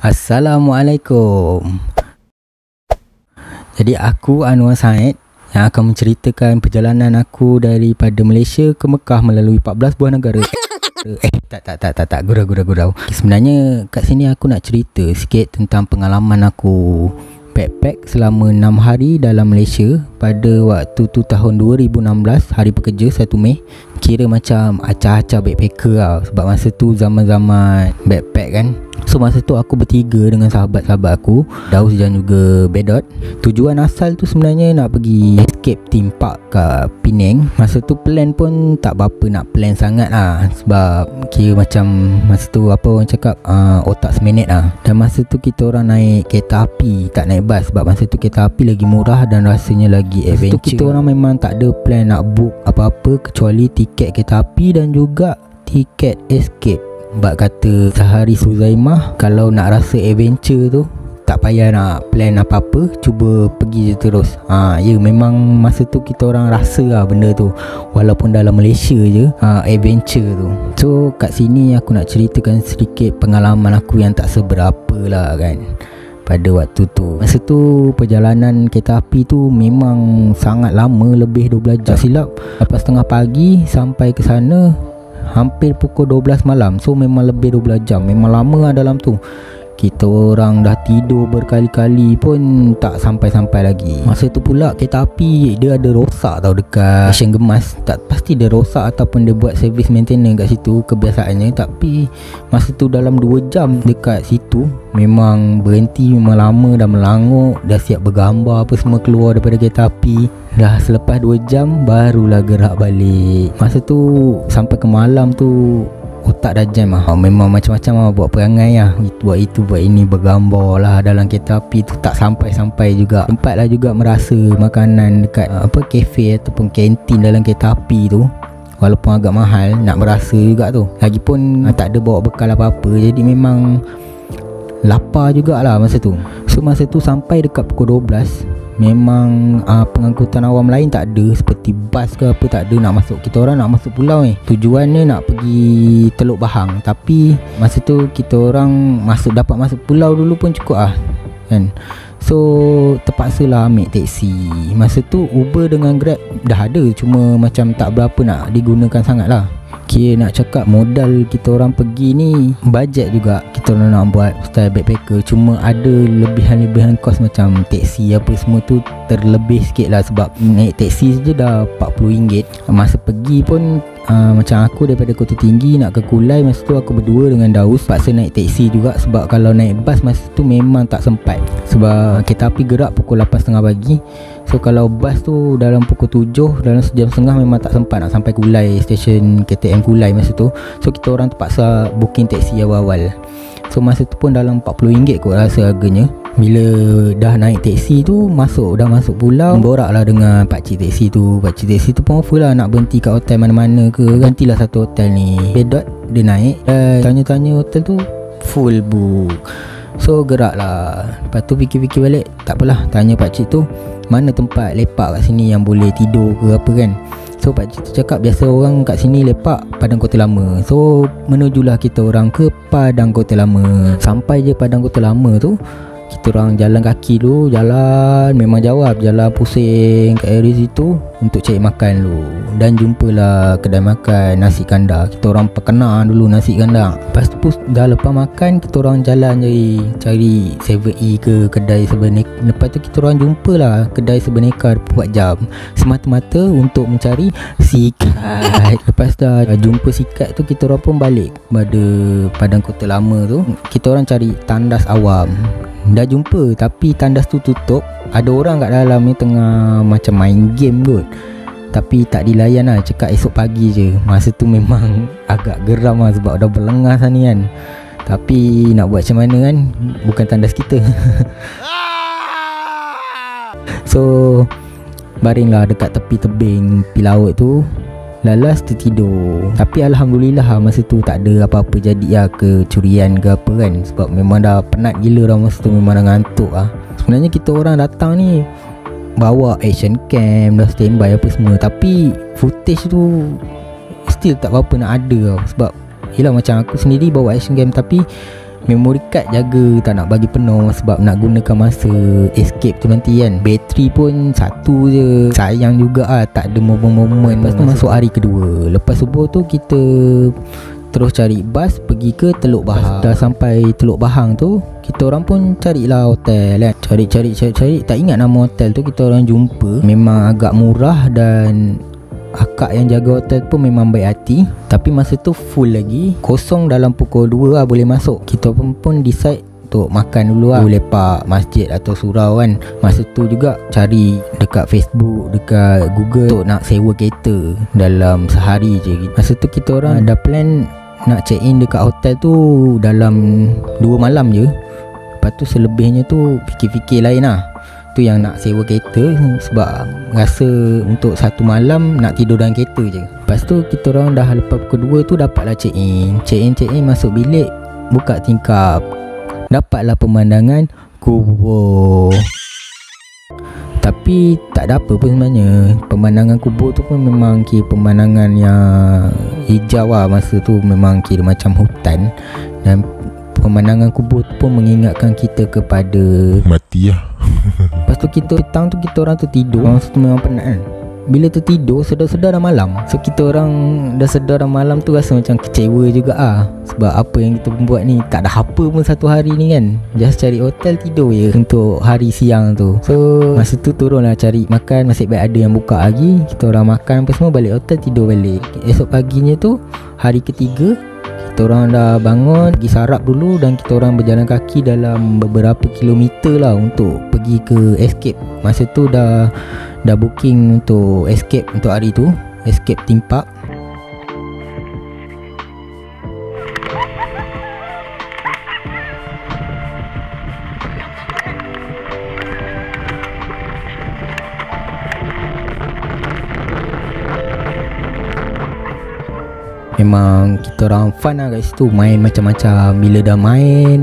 Assalamualaikum. Jadi aku Anwar Said yang akan menceritakan perjalanan aku daripada Malaysia ke Mekah melalui 14 buah negara. Tak, gurau. Sebenarnya kat sini aku nak cerita sikit tentang pengalaman aku backpack selama 6 hari dalam Malaysia pada waktu tu tahun 2016, hari pekerja 1 Mei. Kira macam acah-acah backpacker lah, sebab masa tu zaman-zaman backpack kan. So masa tu aku bertiga dengan sahabat-sahabat aku, Daus dan juga Bedot. Tujuan asal tu sebenarnya nak pergi escape theme park kat Penang. Masa tu plan pun tak berapa nak plan sangat lah, sebab kira macam masa tu apa orang cakap, otak seminit lah. Dan masa tu kita orang naik kereta api, tak naik bas, sebab masa tu kereta api lagi murah dan rasanya lagi adventure. Masa tu kita orang memang tak ada plan nak book apa-apa kecuali tiket kereta api dan juga tiket escape. Sebab kata Sahari Suzaimah, kalau nak rasa adventure tu tak payah nak plan apa-apa, cuba pergi je terus. Ya memang masa tu kita orang rasa lah benda tu, walaupun dalam Malaysia je, adventure tu. So kat sini aku nak ceritakan sedikit pengalaman aku yang tak seberapa lah kan pada waktu tu. Masa tu perjalanan kereta api tu memang sangat lama, lebih 12 jam. Tak silap, lepas setengah pagi sampai ke sana hampir pukul 12 malam. So memang lebih 12 jam, memang lama lah dalam tu. Kita orang dah tidur berkali-kali pun tak sampai-sampai lagi. Masa tu pula kereta api dia ada rosak tau dekat stesen Gemas. Tak pasti dia rosak ataupun dia buat service maintenance kat situ kebiasaannya. Tapi masa tu dalam 2 jam dekat situ memang berhenti, memang lama, dah melanguk, dah siap bergambar apa semua keluar daripada kereta api. Dah selepas 2 jam barulah gerak balik. Masa tu sampai ke malam tu otak dah jam lah. Memang macam-macam lah buat perangai lah, buat itu buat ini, bergambar lah dalam kereta api tu. Tak sampai-sampai juga. Sempat lah juga merasa makanan dekat kafe ataupun kantin dalam kereta api tu, walaupun agak mahal, nak berasa juga tu. Lagipun tak ada bawa bekal apa-apa, jadi memang lapar jugalah masa tu. So masa tu sampai dekat pukul 12, memang pengangkutan awam lain tak ada, seperti bas ke apa tak ada nak masuk. Kita orang nak masuk pulau ni, tujuannya nak pergi Teluk Bahang, tapi masa tu kita orang dapat masuk pulau dulu pun cukup lah kan. So terpaksalah ambil teksi. Masa tu Uber dengan Grab dah ada, cuma macam tak berapa nak digunakan sangat lah. Kira nak cakap modal kita orang pergi ni bajet juga kita orang nak buat style backpacker. Cuma ada lebihan-lebihan kos macam teksi apa semua tu terlebih sikit lah, sebab naik teksi saja dah RM40. Masa pergi pun macam aku daripada Kota Tinggi nak ke Kulai, masa tu aku berdua dengan Daus, paksa naik teksi juga. Sebab kalau naik bas masa tu memang tak sempat, sebab kereta api gerak pukul 8.30 pagi. So kalau bas tu dalam pukul 7, dalam sejam setengah memang tak sempat nak sampai Kulai, stesen KTM Kulai masa tu. So kita orang terpaksa booking teksi awal-awal. So masa tu pun dalam RM40 kot rasa harganya. Bila dah naik teksi tu, dah masuk pulau, borak lah dengan pakcik teksi tu. Pakcik teksi tu pun offer lah nak berhenti kat hotel mana-mana ke, gantilah satu hotel ni. Bedot dia naik, tanya-tanya hotel tu full book. So gerak lah. Lepas tu fikir-fikir balik, tak apalah, tanya pakcik tu mana tempat lepak kat sini yang boleh tidur ke apa kan. So pakcik tu cakap biasa orang kat sini lepak Padang Kota Lama. So menujulah kita orang ke Padang Kota Lama. Sampai je Padang Kota Lama tu, kita orang jalan kaki dulu. Jalan memang jawab, jalan pusing kat area situ untuk cari makan dulu. Dan jumpalah kedai makan nasi kandar. Kita orang perkenal dulu nasi kandar. Lepas tu dah lepas makan, kita orang jalan cari 7E ke kedai sebeneka. Lepas tu kita orang jumpalah kedai sebeneka 24 jam, semata-mata untuk mencari sikat. Lepas dah jumpa sikat tu, kita orang pun balik pada Padang Kota Lama tu. Kita orang cari tandas awam. Dah jumpa tapi tandas tu tutup. Ada orang kat dalam ni tengah macam main game kot, tapi tak dilayan lah, cakap esok pagi je. Masa tu memang agak geram lah, sebab dah berlengas lah ni kan. Tapi nak buat macam mana kan, bukan tandas kita. So baringlah dekat tepi tebing pi laut tu, lalas tertidur. Tapi Alhamdulillah masa tu tak ada apa-apa jadi lah, kecurian ke apa kan. Sebab memang dah penat gila dah masa tu, memang dah ngantuk lah. Sebenarnya kita orang datang ni bawa action cam, dah standby apa semua, tapi footage tu still tak apa-apa nak ada tau. Sebab yelah macam aku sendiri bawa action cam, tapi memory card jaga tak nak bagi penuh, sebab nak gunakan masa escape tu nanti kan. Bateri pun satu je, sayang juga tak ada momen-momen. Lepas tu masuk hari kedua, lepas subuh tu kita terus cari bas pergi ke Teluk Bahang. Dah sampai Teluk Bahang tu, kita orang pun carilah hotel kan. Cari, tak ingat nama hotel tu. Kita orang jumpa, memang agak murah dan akak yang jaga hotel pun memang baik hati. Tapi masa tu full lagi, kosong dalam pukul 2 lah boleh masuk. Kita pun decide untuk makan dulu lah, lepak masjid atau surau kan. Masa tu juga cari dekat Facebook, dekat Google untuk nak sewa kereta dalam sehari je. Masa tu kita orang ada plan nak check in dekat hotel tu dalam 2 malam je. Lepas tu selebihnya tu fikir-fikir lain lah. Tu yang nak sewa kereta, sebab rasa untuk 1 malam nak tidur dalam kereta je. Lepas tu kita orang dah lepas pukul 2 tu dapatlah check in, masuk bilik, buka tingkap, dapatlah pemandangan kubur. Tapi tak ada apa pun sebenarnya. Pemandangan kubur tu pun memang kira pemandangan yang hijau lah. Masa tu memang kira macam hutan. Dan pemandangan kubur tu pun mengingatkan kita kepada mati lah. Lepas tu kita petang tu kita orang tu tidur. Masa tu memang penat kan. Bila tu tidur sedar-sedar dah malam. So kita orang dah sedar dah malam tu rasa macam kecewa juga sebab apa yang kita buat ni tak ada apa pun satu hari ni kan. Just cari hotel tidur je untuk hari siang tu. So masa tu turunlah cari makan. Masih baik ada yang buka lagi. Kita orang makan apa semua, balik hotel tidur balik. Esok paginya tu hari ketiga, kita orang dah bangun, pergi sarap dulu dan kita orang berjalan kaki dalam beberapa kilometer lah untuk pergi ke escape. Masa tu dah booking untuk escape untuk hari tu, escape theme park. Memang kita orang fun lah kat situ, main macam-macam. Bila dah main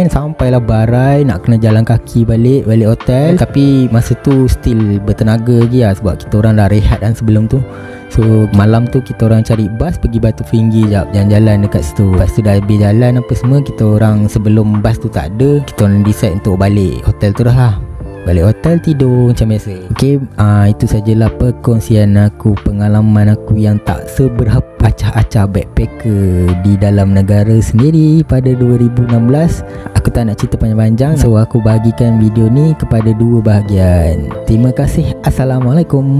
sampailah Barai, nak kena jalan kaki balik hotel. Tapi masa tu still bertenaga lagi lah, sebab kita orang dah rehat kan sebelum tu. So malam tu kita orang cari bas pergi Batu Feringgi jap, jalan-jalan dekat situ. Lepas tu dah habis jalan apa semua, kita orang sebelum bas tu tak ada, kita orang decide untuk balik hotel tu dah lah. Balik hotel tidur macam biasa. Okay, itu sajalah perkongsian aku, pengalaman aku yang tak seberapa acah-acah backpacker di dalam negara sendiri pada 2016. Aku tak nak cerita panjang-panjang, so aku bahagikan video ni kepada 2 bahagian. Terima kasih. Assalamualaikum.